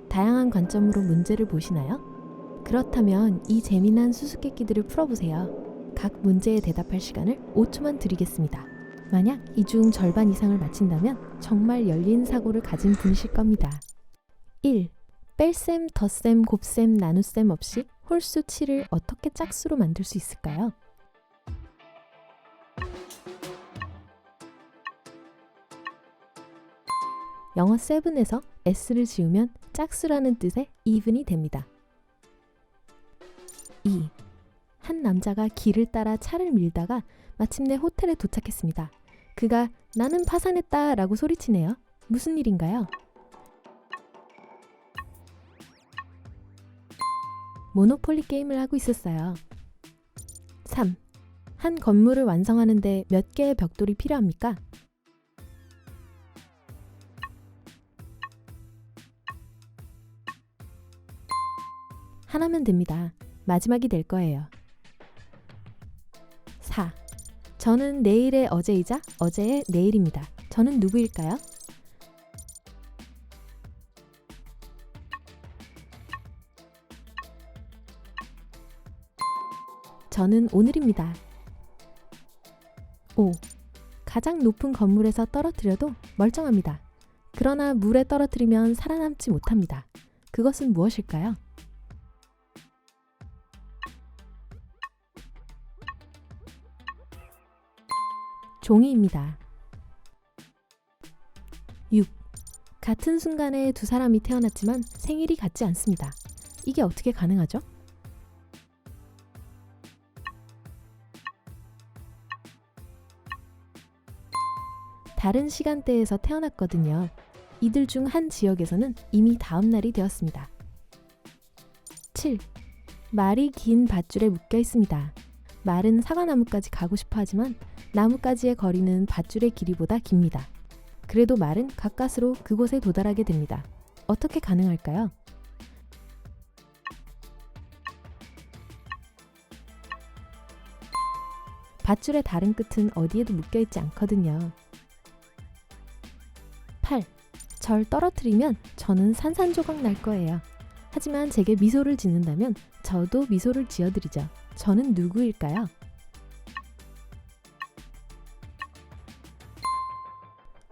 다양한 관점으로 문제를 보시나요? 그렇다면 이 재미난 수수께끼들을 풀어보세요. 각 문제에 대답할 시간을 5초만 드리겠습니다. 만약 이 중 절반 이상을 맞힌다면 정말 열린 사고를 가진 분이실 겁니다. 1. 뺄셈, 덧셈, 곱셈, 나눗셈 없이 홀수 7을 어떻게 짝수로 만들 수 있을까요? 영어 7에서 s를 지우면 짝수라는 뜻의 even이 됩니다. 2. 한 남자가 길을 따라 차를 밀다가 마침내 호텔에 도착했습니다. 그가 나는 파산했다 라고 소리치네요. 무슨 일인가요? 모노폴리 게임을 하고 있었어요. 3. 한 건물을 완성하는데 몇 개의 벽돌이 필요합니까? 하나면 됩니다. 마지막이 될 거예요. 4. 저는 내일의 어제이자 어제의 내일입니다. 저는 누구일까요? 저는 오늘입니다. 5. 가장 높은 건물에서 떨어뜨려도 멀쩡합니다. 그러나 물에 떨어뜨리면 살아남지 못합니다. 그것은 무엇일까요? 종이입니다. 6. 같은 순간에 두 사람이 태어났지만 생일이 같지 않습니다. 이게 어떻게 가능하죠? 다른 시간대에서 태어났거든요. 이들 중 한 지역에서는 이미 다음 날이 되었습니다. 7. 말이 긴 밧줄에 묶여 있습니다. 말은 사과나무까지 가고 싶어 하지만 나무까지의 거리는 밧줄의 길이보다 깁니다. 그래도 말은 가까스로 그곳에 도달하게 됩니다. 어떻게 가능할까요? 밧줄의 다른 끝은 어디에도 묶여있지 않거든요. 8. 절 떨어뜨리면 저는 산산조각 날 거예요. 하지만 제게 미소를 짓는다면 저도 미소를 지어드리죠. 저는 누구일까요?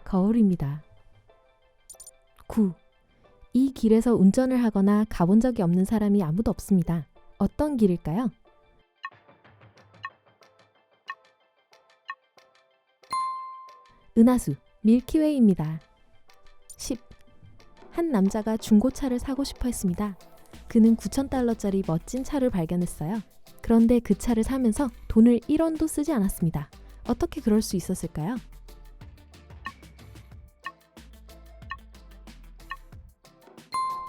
거울입니다. 9. 이 길에서 운전을 하거나 가본 적이 없는 사람이 아무도 없습니다. 어떤 길일까요? 은하수, 밀키웨이입니다. 10. 한 남자가 중고차를 사고 싶어 했습니다. 그는 $9,000짜리 멋진 차를 발견했어요. 그런데 그 차를 사면서 돈을 1원도 쓰지 않았습니다. 어떻게 그럴 수 있었을까요?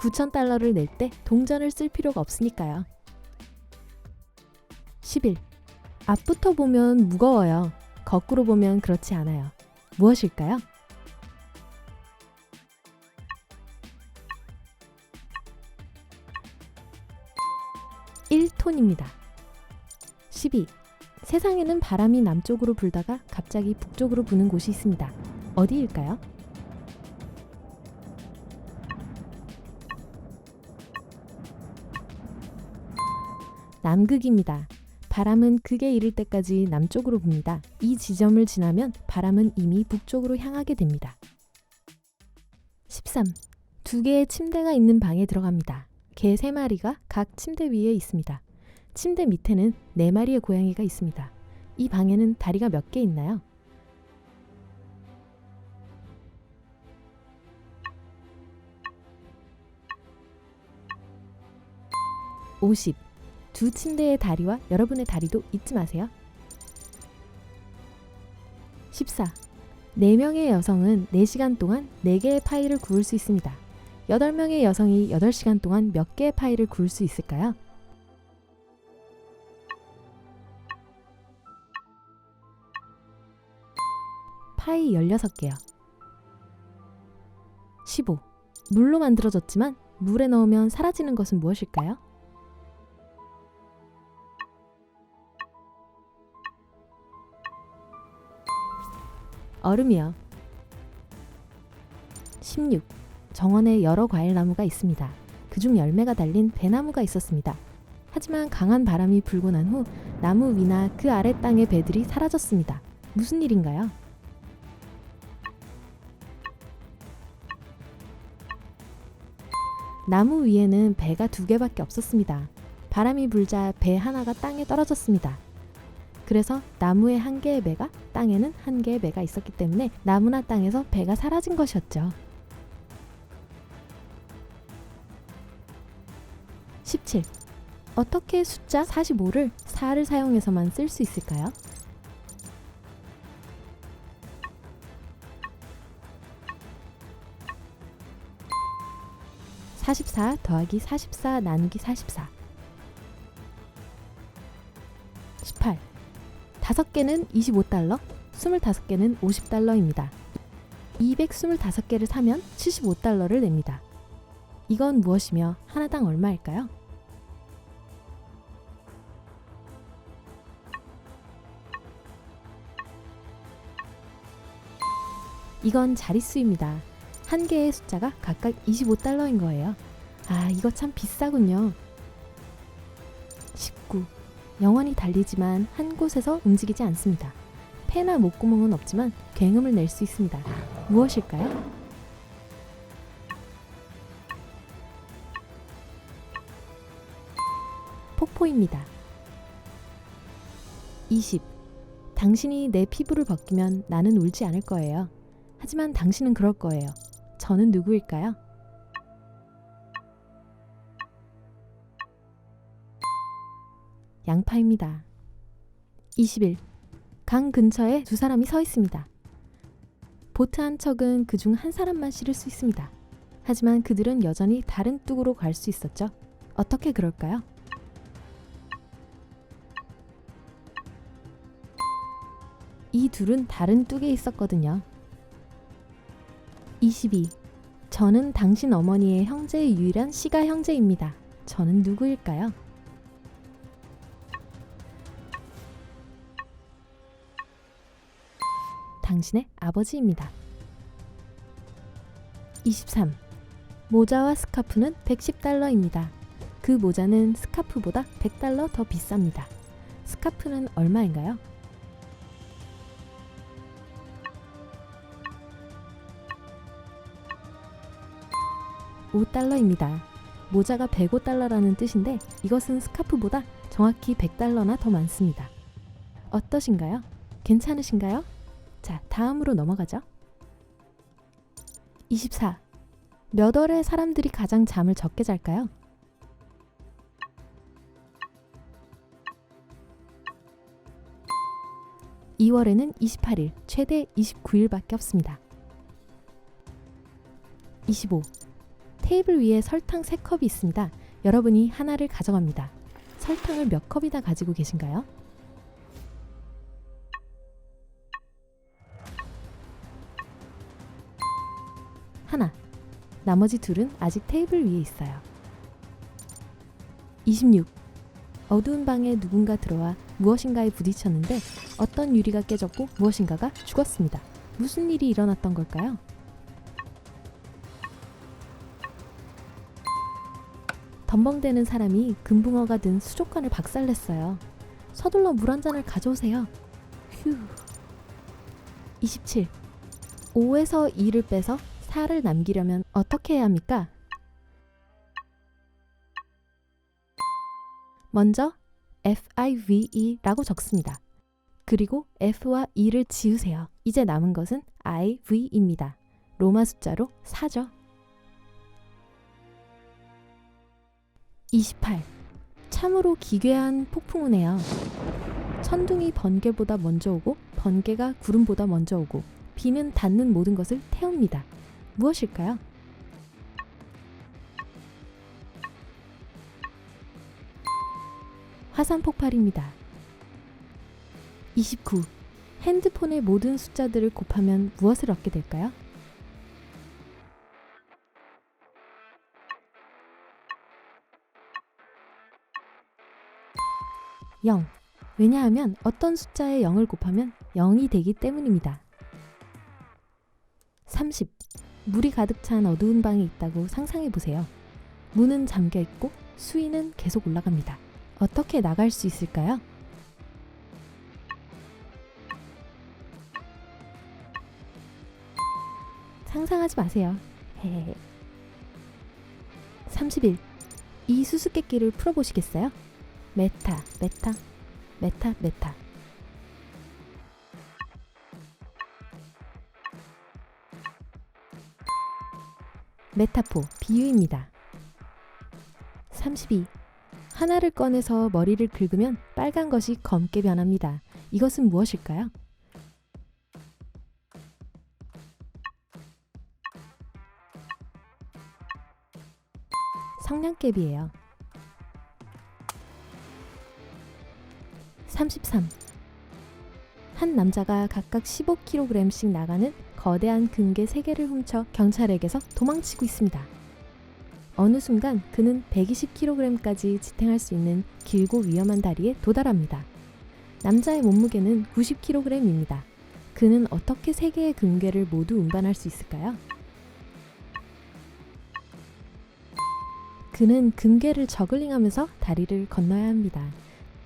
$9,000를 낼 때 동전을 쓸 필요가 없으니까요. 11. 앞부터 보면 무거워요. 거꾸로 보면 그렇지 않아요. 무엇일까요? 1톤입니다. 12. 세상에는 바람이 남쪽으로 불다가 갑자기 북쪽으로 부는 곳이 있습니다. 어디일까요? 남극입니다. 바람은 극에 이를 때까지 남쪽으로 붑니다. 이 지점을 지나면 바람은 이미 북쪽으로 향하게 됩니다. 13. 두 개의 침대가 있는 방에 들어갑니다. 개 3마리가 각 침대 위에 있습니다. 침대 밑에는 4마리의 고양이가 있습니다. 이 방에는 다리가 몇 개 있나요? 50. 두 침대의 다리와 여러분의 다리도 잊지 마세요. 14. 4명의 여성은 4시간 동안 4개의 파이를 구울 수 있습니다. 8명의 여성이 8시간 동안 몇 개의 파이를 구울 수 있을까요? 파이 16개요. 15. 물로 만들어졌지만 물에 넣으면 사라지는 것은 무엇일까요? 얼음이요. 16. 정원에 여러 과일나무가 있습니다. 그중 열매가 달린 배나무가 있었습니다. 하지만 강한 바람이 불고 난 후 나무 위나 그 아래 땅의 배들이 사라졌습니다. 무슨 일인가요? 나무 위에는 배가 2개밖에 없었습니다. 바람이 불자 배 하나가 땅에 떨어졌습니다. 그래서 나무에 1개의 배가, 땅에는 1개의 배가 있었기 때문에 나무나 땅에서 배가 사라진 것이었죠. 17. 어떻게 숫자 45를 4를 사용해서만 쓸 수 있을까요? (44) 더하기 44 나누기 44. 18. 5개는 25달러, 25개는 50달러입니다. 225개를 사면 75달러를 냅니다. 이건 무엇이며 하나당 얼마일까요? 이건 자릿수입니다. 한 개의 숫자가 각각 25달러인 거예요. 아, 이거 참 비싸군요. 19. 영원히 달리지만 한 곳에서 움직이지 않습니다. 폐나 목구멍은 없지만 굉음을 낼 수 있습니다. 무엇일까요? 폭포입니다. 20. 당신이 내 피부를 벗기면 나는 울지 않을 거예요. 하지만 당신은 그럴 거예요. 저는 누구일까요? 양파입니다. 21. 강 근처에 2사람이 서 있습니다. 보트 한 척은 그중 한 사람만 실을 수 있습니다. 하지만 그들은 여전히 다른 뚝으로 갈 수 있었죠. 어떻게 그럴까요? 이 둘은 다른 뚝에 있었거든요. 22. 저는 당신 어머니의 형제의 유일한 씨가 형제입니다. 저는 누구일까요? 당신의 아버지입니다. 23. 모자와 스카프는 110달러입니다. 그 모자는 스카프보다 100달러 더 비쌉니다. 스카프는 얼마인가요? $5입니다. 모자가 105달러라는 뜻인데 이것은 스카프보다 정확히 100달러나 더 많습니다. 어떠신가요? 괜찮으신가요? 자, 다음으로 넘어가죠. 24. 몇 월에 사람들이 가장 잠을 적게 잘까요? (2월에는) 28일, 최대 29일밖에 없습니다. 25. 테이블 위에 설탕 3컵이 있습니다. 여러분이 하나를 가져갑니다. 설탕을 몇 컵이나 가지고 계신가요? 하나. 나머지 둘은 아직 테이블 위에 있어요. 26. 어두운 방에 누군가 들어와 무엇인가에 부딪혔는데 어떤 유리가 깨졌고 무엇인가가 죽었습니다. 무슨 일이 일어났던 걸까요? 덤벙대는 사람이 금붕어가 든 수족관을 박살냈어요. 서둘러 물 한 잔을 가져오세요. 휴. 27. 5에서 2를 빼서 4를 남기려면 어떻게 해야 합니까? 먼저 FIVE라고 적습니다. 그리고 F와 E를 지우세요. 이제 남은 것은 IV입니다. 로마 숫자로 4죠. 28. 참으로 기괴한 폭풍우네요. 천둥이 번개보다 먼저 오고 번개가 구름보다 먼저 오고 비는 닿는 모든 것을 태웁니다. 무엇일까요? 화산 폭발입니다. 29. 핸드폰의 모든 숫자들을 곱하면 무엇을 얻게 될까요? 0. 왜냐하면 어떤 숫자에 0을 곱하면 0이 되기 때문입니다. 30. 물이 가득 찬 어두운 방이 있다고 상상해 보세요. 문은 잠겨 있고 수위는 계속 올라갑니다. 어떻게 나갈 수 있을까요? 상상하지 마세요. 헤헤헤. 31. 이 수수께끼를 풀어보시겠어요? 메타, 메타, 메타, 메타. 메타포, 비유입니다. 32. 하나를 꺼내서 머리를 긁으면 빨간 것이 검게 변합니다. 이것은 무엇일까요? 성냥개비예요. 33. 한 남자가 각각 15kg씩 나가는 거대한 금괴 3개를 훔쳐 경찰에게서 도망치고 있습니다. 어느 순간 그는 120kg까지 지탱할 수 있는 길고 위험한 다리에 도달합니다. 남자의 몸무게는 90kg입니다. 그는 어떻게 3개의 금괴를 모두 운반할 수 있을까요? 그는 금괴를 저글링하면서 다리를 건너야 합니다.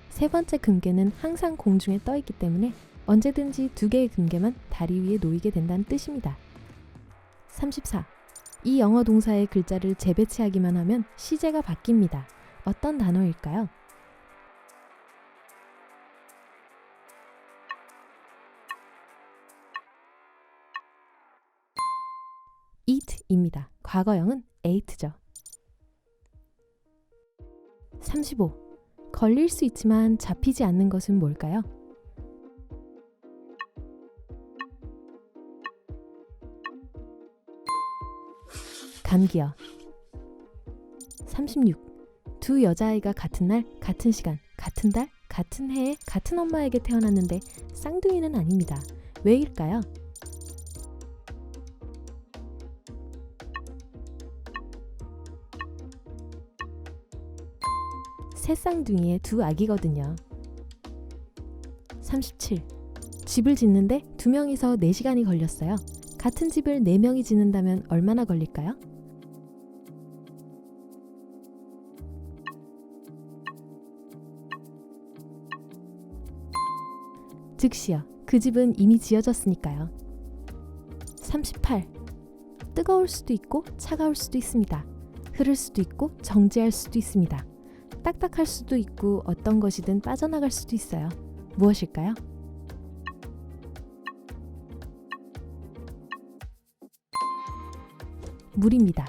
세 번째 금괴는 항상 공중에 떠 있기 때문에 언제든지 2개의 금괴만 다리 위에 놓이게 된다는 뜻입니다. 34. 이 영어 동사의 글자를 재배치하기만 하면 시제가 바뀝니다. 어떤 단어일까요? eat입니다. 과거형은 ate죠. 35. 걸릴 수 있지만 잡히지 않는 것은 뭘까요? 감기요. 36. 두 여자아이가 같은 날, 같은 시간, 같은 달, 같은 해에 같은 엄마에게 태어났는데 쌍둥이는 아닙니다. 왜일까요? 새 쌍둥이의 두 아기거든요. 37. 집을 짓는데 2명이서 4시간이 걸렸어요. 같은 집을 4명이 짓는다면 얼마나 걸릴까요? 즉시요. 그 집은 이미 지어졌으니까요. 38. 뜨거울 수도 있고 차가울 수도 있습니다. 흐를 수도 있고 정지할 수도 있습니다. 딱딱할 수도 있고 어떤 것이든 빠져나갈 수도 있어요. 무엇일까요? 물입니다.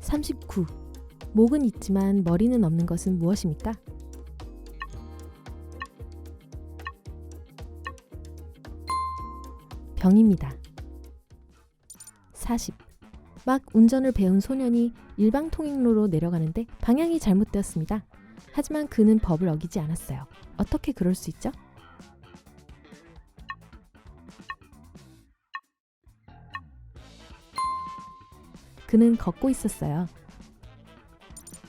39. 목은 있지만 머리는 없는 것은 무엇입니까? 병입니다. 40. 막 운전을 배운 소년이 일방통행로로 내려가는데 방향이 잘못되었습니다. 하지만 그는 법을 어기지 않았어요. 어떻게 그럴 수 있죠? 그는 걷고 있었어요.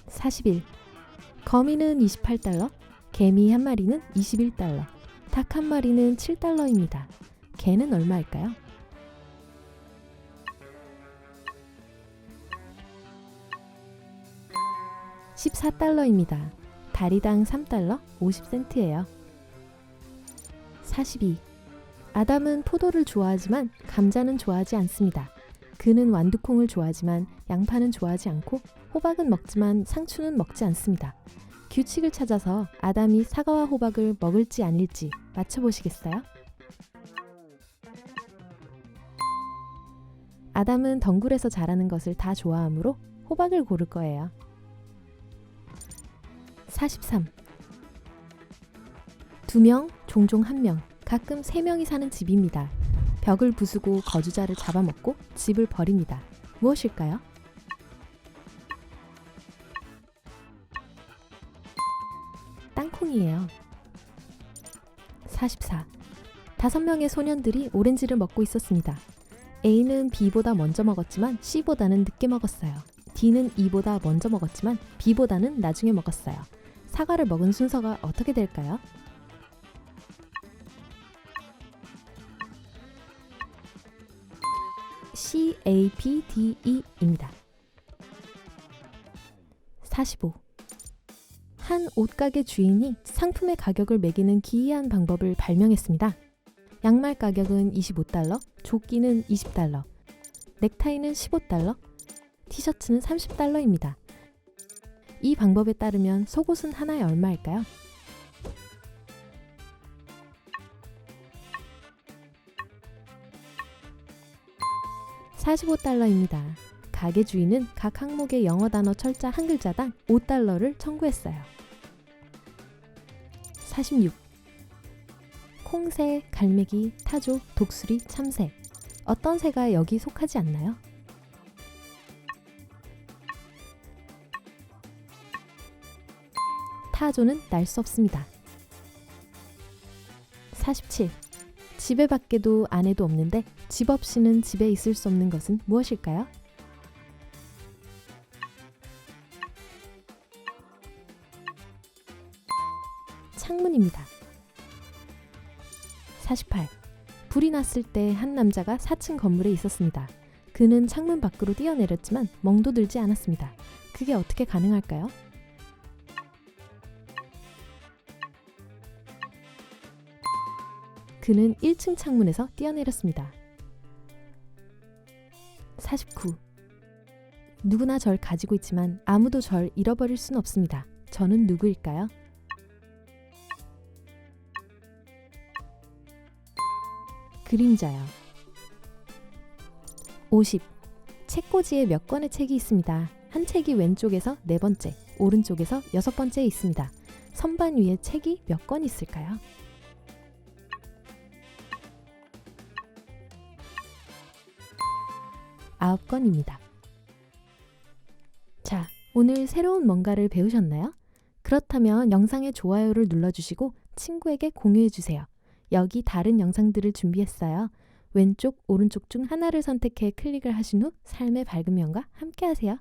41. 거미는 28달러, 개미 한 마리는 21달러, 닭 한 마리는 7달러입니다. 개는 얼마일까요? $14입니다. 다리당 3달러 50센트예요. 42. 아담은 포도를 좋아하지만 감자는 좋아하지 않습니다. 그는 완두콩을 좋아하지만 양파는 좋아하지 않고 호박은 먹지만 상추는 먹지 않습니다. 규칙을 찾아서 아담이 사과와 호박을 먹을지 아닐지 맞춰보시겠어요? 아담은 덩굴에서 자라는 것을 다 좋아하므로 호박을 고를 거예요. 43. 2명, 종종 1명, 가끔 3명이 사는 집입니다. 벽을 부수고 거주자를 잡아먹고 집을 버립니다. 무엇일까요? 땅콩이에요. 44. 5명의 소년들이 오렌지를 먹고 있었습니다. A는 B보다 먼저 먹었지만 C보다는 늦게 먹었어요. D는 E보다 먼저 먹었지만 B보다는 나중에 먹었어요. 사과를 먹은 순서가 어떻게 될까요? CAPDE입니다. 45. 한 옷가게 주인이 상품의 가격을 매기는 기이한 방법을 발명했습니다. 양말 가격은 $25, 조끼는 $20, 넥타이는 $15, 티셔츠는 $30입니다. 이 방법에 따르면 속옷은 하나에 얼마일까요? $45입니다. 가게 주인은 각 항목의 영어 단어 철자 한 글자당 $5를 청구했어요. 46. 콩새, 갈매기, 타조, 독수리, 참새. 어떤 새가 여기 속하지 않나요? 타조는 날 수 없습니다. 47. 집에 밖에도 안에도 없는데 집 없이는 집에 있을 수 없는 것은 무엇일까요? 창문입니다. 48. 불이 났을 때 한 남자가 4층 건물에 있었습니다. 그는 창문 밖으로 뛰어내렸지만 멍도 들지 않았습니다. 그게 어떻게 가능할까요? 그는 1층 창문에서 뛰어내렸습니다. 49. 누구나 절 가지고 있지만 아무도 절 잃어버릴 수는 없습니다. 저는 누구일까요? 그림자요. 50. 책꽂이에 몇 권의 책이 있습니다. 한 책이 왼쪽에서 4번째, 오른쪽에서 6번째에 있습니다. 선반 위에 책이 몇 권 있을까요? 9권입니다. 자, 오늘 새로운 뭔가를 배우셨나요? 그렇다면 영상에 좋아요를 눌러주시고 친구에게 공유해주세요. 여기 다른 영상들을 준비했어요. 왼쪽, 오른쪽 중 하나를 선택해 클릭을 하신 후 삶의 밝은 면과 함께 하세요.